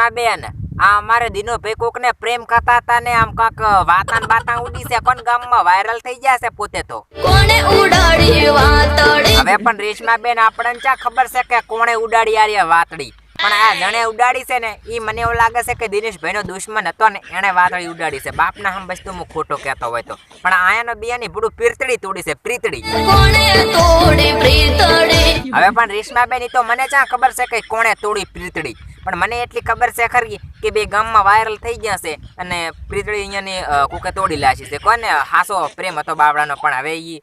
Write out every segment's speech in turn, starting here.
રેશમા બેન આ અમારે દિનો ભાઈ કોક ને પ્રેમ કરતા હતા ને આમ કાક વાતાન બાતા ઉડી છે કોણ ગામમાં વાયરલ થઈ જશે પોતે તો કોણે ઉડાડી વાતડી હવે પણ રેશમા બેન આપણને ચા ખબર છે કે કોણે ઉડાડી આરી વાતડી પણ આ જણે ઉડાડી છે ને ઈ મને એવું લાગે છે કે દિનેશભાઈ નો દુશ્મન હતો ને એને વાતડી ઉડાડી છે બાપના હમ બસ હું ખોટો કહેતો હોય તો પણ આયાનો બિયાની ભૂડું પીરતડી તોડી છે પ્રીતડી કોણે તોડી પ્રીતડી હવે પણ રેશમા બેન ઈ તો મને ચા ખબર છે કે કોણે તોડી પ્રીતડી પણ મને એટલી ખબર છે ખરી કે બે ગામમાં વાયરલ થઈ ગયા છે અને પ્રીતડી અહીંયાની કોકે તોડી લાશી છે કોને હાસો પ્રેમ હતો બાવડાનો પણ હવે ઈ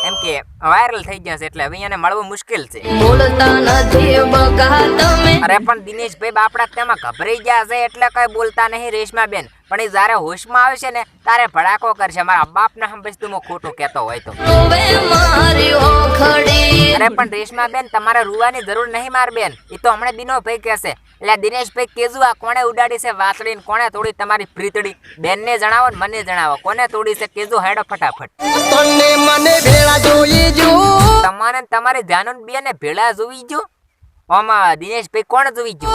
એમ કે વાયરલ થઈ ગયા છે એટલે હવે અહીંયાને મળવું મુશ્કેલ છે બોલતા નથી બકા તમે અરે પણ દિનેશભાઈ બાપડા તેમાં ગભરાઈ ગયા છે એટલે કઈ બોલતા નહીં રેશમા બેન પણ એ જ્યારે હોશમાં આવશે ને તારે ભડાકો કરશે મારા બાપના હમ બસ તું ખોટું કહેતો હોય તો હવે મારી ઓખડી અરે પણ રેશમા બેન તમારે રૂવાની જરૂર નહીં માર બેન એ તો હમણાં દિનો ભાઈ કહેશે એટલે દિનેશભાઈ કેજુ આ કોણે ઉડાડી છે વાતડી ને કોણે તોડી તમારી પ્રીતડી બેનને જણાવો ને મને જણાવો કોને તોડી છે કેજુ હેડો ફટાફટ તને મને ભેળા જોઈ જો તમારે તમારી જાનુન બેને ભેળા જોવી જો આમાં દિનેશભાઈ કોણ જોવી જો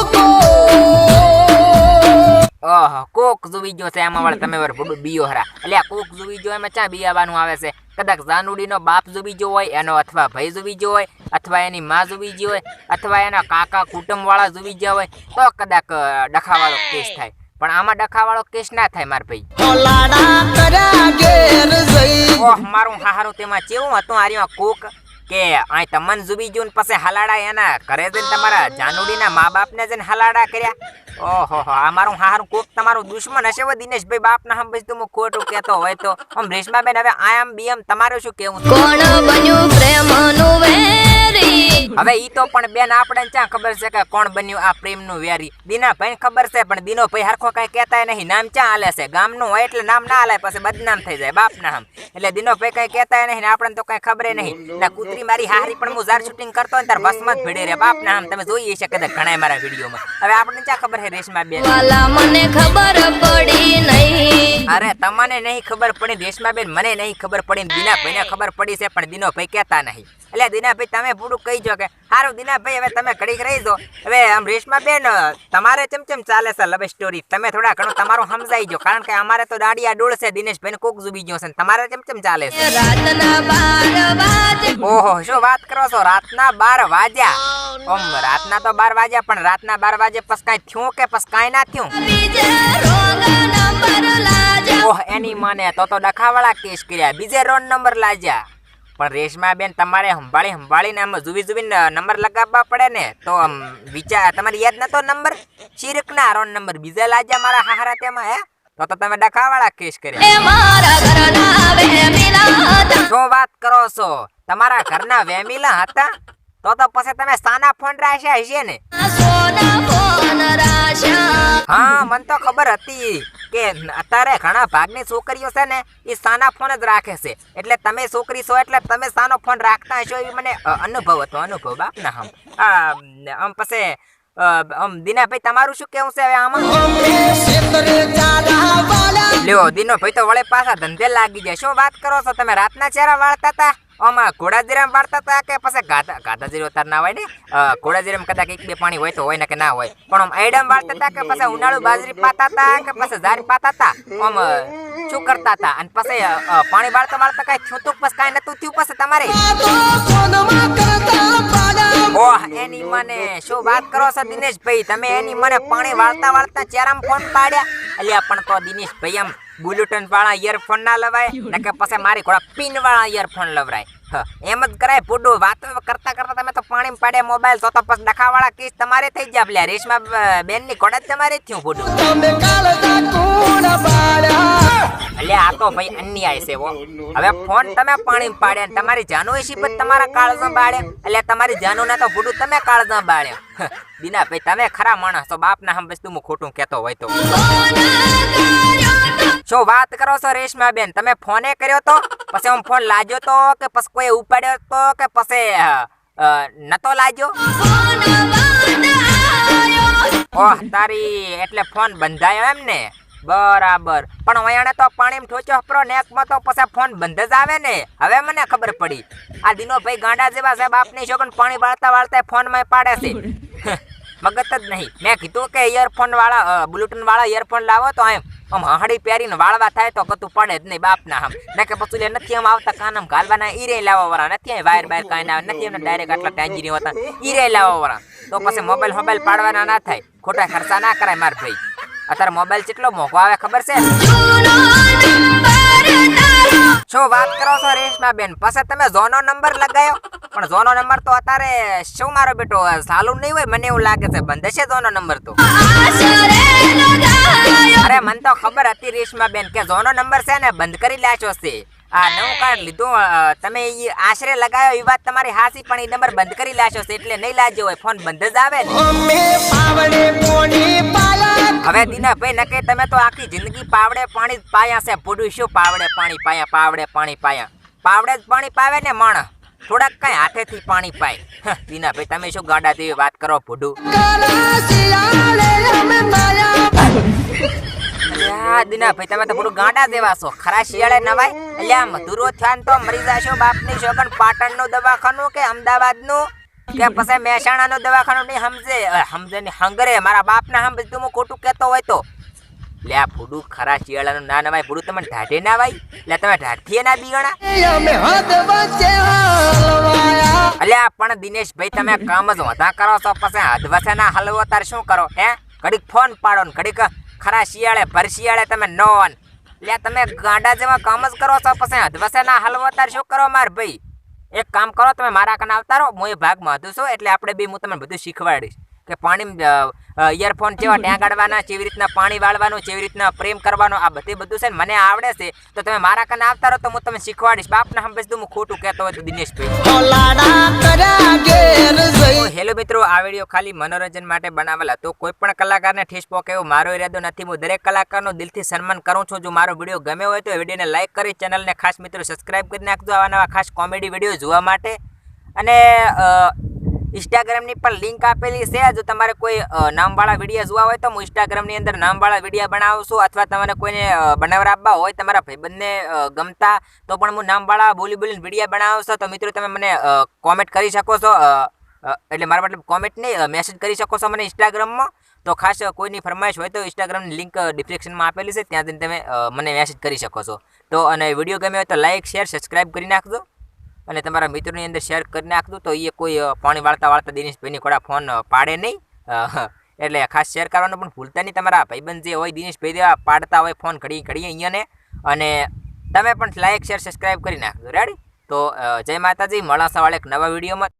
ઓહો કોક જોવી જો છે આમાં વાળા તમે ભૂડું બીયો હરા એટલે આ કોક જોવી જો એમાં ચા બિયાવાનું આવે છે કદાચ જાનુડીનો બાપ જોવી જો હોય એનો અથવા ભાઈ જોવી જો હોય અથવા એની માં જોવી જો હોય અથવા એના કાકા કુટુંબ વાળા જોવી જો હોય તો કદાચ ડખાવાળો કેસ થાય પણ આમાં ડખાવાળો કેસ ના થાય માર ભાઈ લાડા કર્યા ઘેર જઈ ઓહ મારું હારું તેમાં કેવું હતું આર્યો કોક કે આ તમને જોવી જો ને પછી હલાડા એના ઘરે જઈને તમારા જાનુડીના મા બાપને જઈને હલાડા કર્યા ઓહો આ મારું હારું કોક તમારું દુશ્મન હશે હો દિનેશભાઈ બાપના હમ બસ તું ખોટું કહેતો હોય તો આમ રેશમા બેન હવે આમ બીએમ તમારું શું કેવું છે? કોણ બન્યું પ્રેમનું વેરી હવે ઈ તો પણ બેન આપણે ક્યાં ખબર છે કે કોણ બન્યું આ પ્રેમનું વેરી દીના ભાઈ ખબર છે પણ દીનો ભાઈ હરખો કઈ કહેતા નહીં નામ ક્યાં હાલે છે ગામનું હોય એટલે નામ ના હાલે પછી બદનામ થઈ જાય બાપના હમ એટલે દીનો ભાઈ કઈ કહેતા નહીં ને આપણને તો કઈ ખબર નહીં ના કૂતરી મારી હારી પણ હું જાર શૂટિંગ કરતો હોય તાર બસમાં જ ભીડે રે બાપના હમ તમે જોઈ છે કદાચ ઘણા મારા વિડીયોમાં હવે આપણને ક્યાં ખબર છે રેશમા બેન વાલા મને ખબર પડી નહીં અરે તમને નહીં ખબર પડી રેશમા બેન મને નહીં ખબર પડી દીના ભાઈને ખબર પડી છે પણ દીનો ભાઈ કહેતા નહીં એટલે દીનાભાઈ તમે પૂરું કહી જો કે સારું દીનાભાઈ હવે તમે ઘડીક રહી દો હવે આમ રેશમા બેન તમારે ચમચમ ચાલે છે લવ સ્ટોરી તમે થોડા ઘણું તમારું સમજાઈ જો કારણ કે અમારે તો દાડિયા ડોળ છે દિનેશભાઈ કોક જુબી ગયો છે તમારે ચમચમ ચાલે છે રાતના 12 વાગે ઓહો શું વાત કરો છો રાતના 12 વાગ્યા ઓમ રાતના તો 12 વાગ્યા પણ રાતના 12 વાગે પસ કાંઈ થયું કે પસ કાંઈ ના થયું બીજે રોંગ નંબર લાજા ઓહ એની માને તો ડખાવાળા કેસ કર્યા બીજે રોંગ નંબર લાજ્યા પણ રેશમા બેન તમારે સંભાળીને આમ જુવી નંબર લગાવવા પડે ને તો આમ વિચાર તમારે યાદ નતો નંબર શિરકના રોન નંબર બીજા લાજા મારા હારા તેમાં હે તો તમે ડખાવાળા કેસ કર્યા એ મારા ઘરના વેમિલા શું વાત કરો છો તમારા ઘરના વેમિલા હતા તો પછી તમે સાના ફોન રાખ્યા હશે ને સોના ફોન રાશા હા મને તો ખબર હતી કે અત્યારે ઘણા ભાગની છોકરીઓ છે ને એ સાના ફોન જ રાખે છે એટલે તમે છોકરી છો એટલે તમે સાનો ફોન રાખતા હશો એ મને અનુભવ હતો અનુભવ બાપના આમ પછી દીનાભાઈ તમારું શું કેવું છે હવે આમાં લ્યો દીનો ભાઈ તો વળે પાછા ધંધે લાગી જાય શું વાત કરો છો તમે રાતના ચહેરા વાળતા હતા આમાં ઘોડાજીરામ વાળતા હતા કે પછી ગાધાજીરો તાર ના હોય ને ઘોડાજીરામ કદાચ એક બે પાણી હોય તો હોય ને કે ના હોય પણ આમ આઈડમ વાળતા હતા કે પછી ઉનાળુ બાજરી પાતા હતા કે પછી જારી પાતા હતા આમ શું કરતા હતા અને પછી પાણી વાળતા કઈ થયું તું પછી કઈ નતું થયું પછી તમારે ઓહ એની મને શું વાત કરો છો દિનેશભાઈ તમે એની મને પાણી વાળતા ચહેરામાં ફોન પાડ્યા અલ્યા પણ તો દિનેશભાઈ આમ બ્લુટૂથ વાળા ઇયરફોન ના લવાય ને કે પછી મારી ઘોડા પિન વાળા ઇયરફોન લવરાય એમ જ કરાય ફૂડું વાતો કરતા તમે તો પાણી પાડે મોબાઈલ તો પછી ડખાવાળા કેસ તમારે થઈ જાય એટલે રેશમા બેન ની ઘોડા તમારે થયું ફૂડું એટલે આ તો ભાઈ અન્યાય છે હવે ફોન તમે પાણી પાડ્યા તમારી જાનુ શીપત તમારા કાળજા બાળ્યા એટલે તમારી જાનુ ને તો ફૂડું તમે કાળજા બાળ્યા દીના ભાઈ તમે ખરા માણસ તો બાપ ના હમ વસ્તુ ખોટું કહેતો હોય તો શું વાત કરો છો રેશમા બેન તમે ફોને કર્યો તો પછી હું ફોન લાગ્યો તો કે પછી કોઈ ઉપાડ્યો તો કે પછી નતો લાગ્યો ઓહ તારી એટલે ફોન બંધાયો એમ ને બરાબર પણ વયાણે તો પાણીમાં ઠોચો પ્રો નેકમાં તો પછી ફોન બંધ જ આવે ને હવે મને ખબર પડી આ દિનો ભાઈ ગાંડા જેવા છે બાપની છોકન પાણી વાળતા ફોનમાં પાડે છે મગજ જ નહીં. મેં કીધું કે ઇયરફોન વાળા બ્લુટૂથ વાળા ઇયરફોન લાવો તો આમ હળી પહેરીને વાળવા થાય તો કતું પડે જ નહીં બાપના આમ. ને કે પછી નથી આમ આવતા કાનમ ઘાલવાના ઈરે લાવવા વાળા નથી, વાયર બાયર કાંઈ ના આવે નથી, એમને ડાયરેક્ટ આટલા ટાંજીરી હોતા ઈરે લાવવા વાળા. તો પછી મોબાઈલ પાડવાના ના થાય, ખોટા ખર્ચા ના કરાય માર ભાઈ. અત્યારે મોબાઈલ કેટલો મોંઘો આવે ખબર છે? શું વાત કરો છો રેશમા બેન? પછી તમે ઝોનો નંબર લગાયો, પણ ઝોનો નંબર તો અત્યારે શું મારો બેટો ચાલુ નહીં હોય, મને એવું લાગે છે બંધ છે ઝોનો નંબર તો. અરે મને તો ખબર હતી રેશમા બેન કે ઝોનો નંબર છે ને બંધ કરી લાચો છે. આ નવું કાર્ડ લીધું તમે ઈ આશરે લગાયો એ વાત તમારી હાસી, પણ એ નંબર બંધ કરી લાચો છે એટલે નહીં લાગ્યો હોય, ફોન બંધ જ આવે ને. અમે પાવડે પોણી પાયા હવે દીનાભાઈ નકે તમે તો આખી જિંદગી પાવડે પાણી જ પાયા છે. ભૂડું શું પાવડે પાણી પાયા, પાવડે પાણી પાયા, પાવડે જ પાણી પાવે ને માણસ, થોડાક કઈ હાથેથી પાણી પાય. દીનાભાઈ તમે શું ગાડા જેવી વાત કરો ભૂડું. કાળા શિયાળે અમે માયા દીનાભાઈ તમે તો પૂરું ગાંડા જેવા છો. ખરા શિયાળે નવાય એટલે આ મધુરો થયા તો મરી જાશો બાપની શોગન. પાટણનું દવાખાનું કે અમદાવાદનું કે પછી મહેસાણાનું દવાખાનું નહીં સમજે ને હંગરે મારા બાપના સમજે તું હું ખોટું કહેતો હોય તો. લે આ ભૂડું ખરા શિયાળાનું ના નવાય, ભૂડું તમને ઢાઢે ના વાય, એટલે તમે ઢાઢીએ ના બીગણા. અમે હદ વચ્ચે હલવાયા અલ્યા પણ દિનેશભાઈ તમે કામ જ વધા કરો છો, પછી હદ વસે ના હલવો તાર શું કરો હે? ઘડીક ફોન પાડો ને ઘડીક ખરા શિયાળે ભર શિયાળે તમે નોન. એટલે તમે ગાંડા જેવા કામ જ કરો છો, પછી હદ વસે ના હલવો તાર શું કરો માર ભાઈ? એક કામ કરો તમે મારા કને આવતા રહો, હું એ ભાગમાં હતું છું એટલે આપણે બી હું તમને બધું શીખવાડીશ કે પાણી ઇયરફોન જેવા ટેંગાડવાના, કેવી રીતના પાણી વાળવાનું, કેવી રીતના પ્રેમ કરવાનો, આ બધું છે ને મને આવડે છે. તો તમે મારા કને આવતા રહો તો હું તમને શીખવાડીશ. બાપના હંભેશ હું ખોટું કહેતો હોય તો દિનેશભાઈ. લાડા કર્યા ઘેર જઈ હેલો મિત્રો, આ વિડીયો ખાલી મનોરંજન માટે બનાવેલ હતો. કોઈ પણ કલાકારને ઠેસ પહોંચે એવો મારો ઈરાદો નથી. હું દરેક કલાકારનો દિલથી સન્માન કરું છું. જો મારો વિડીયો ગમ્યો હોય તો વિડીયોને લાઈક કરી ચેનલને ખાસ મિત્રો સબસ્ક્રાઈબ કરી નાખજો આવા નવા ખાસ કોમેડી વિડીયો જોવા માટે. અને ઇન્સ્ટાગ્રામની પણ લિંક આપેલી છે. જો તમારે કોઈ નામવાળા વિડીયો જોવા હોય તો હું ઇન્સ્ટાગ્રામની અંદર નામવાળા વિડીયો બનાવું છું, અથવા તમારે કોઈને બનાવવા આપવા હોય તમારા ભાઈબંધને ગમતા તો પણ હું નામવાળા બોલીને વિડીયો બનાવું છું. તો મિત્રો તમે મને કોમેન્ટ કરી શકો છો, એટલે મારા મતલબ કોમેન્ટ નહીં મેસેજ કરી શકો છો મને ઇન્સ્ટાગ્રામમાં. તો ખાસ કોઈની ફરમાઈશ હોય તો ઇન્સ્ટાગ્રામની લિંક ડિસ્ક્રિપ્શનમાં આપેલી છે, ત્યાં જઈને તમે મને મેસેજ કરી શકો છો. તો અને વિડીયો ગમ્યો હોય તો લાઈક શેર સબસ્ક્રાઈબ કરી નાખજો અને તમારા મિત્રોની અંદર શેર કરી નાખજો. તો એ કોઈ પાણી વાળતા દિનેશભાઈની કોડા ફોન પાડે નહીં, એટલે ખાસ શેર કરવાનું પણ ભૂલતા નહીં. તમારા ભાઈબંધ જે હોય દિનેશભાઈ જેવા પાડતા હોય ફોન ઘડીએ અહીંયાને, અને તમે પણ લાઈક શેર સબસ્ક્રાઈબ કરી નાખજો. રેડી? તો જય માતાજી, મળાશા વાળા એક નવા વિડીયોમાં.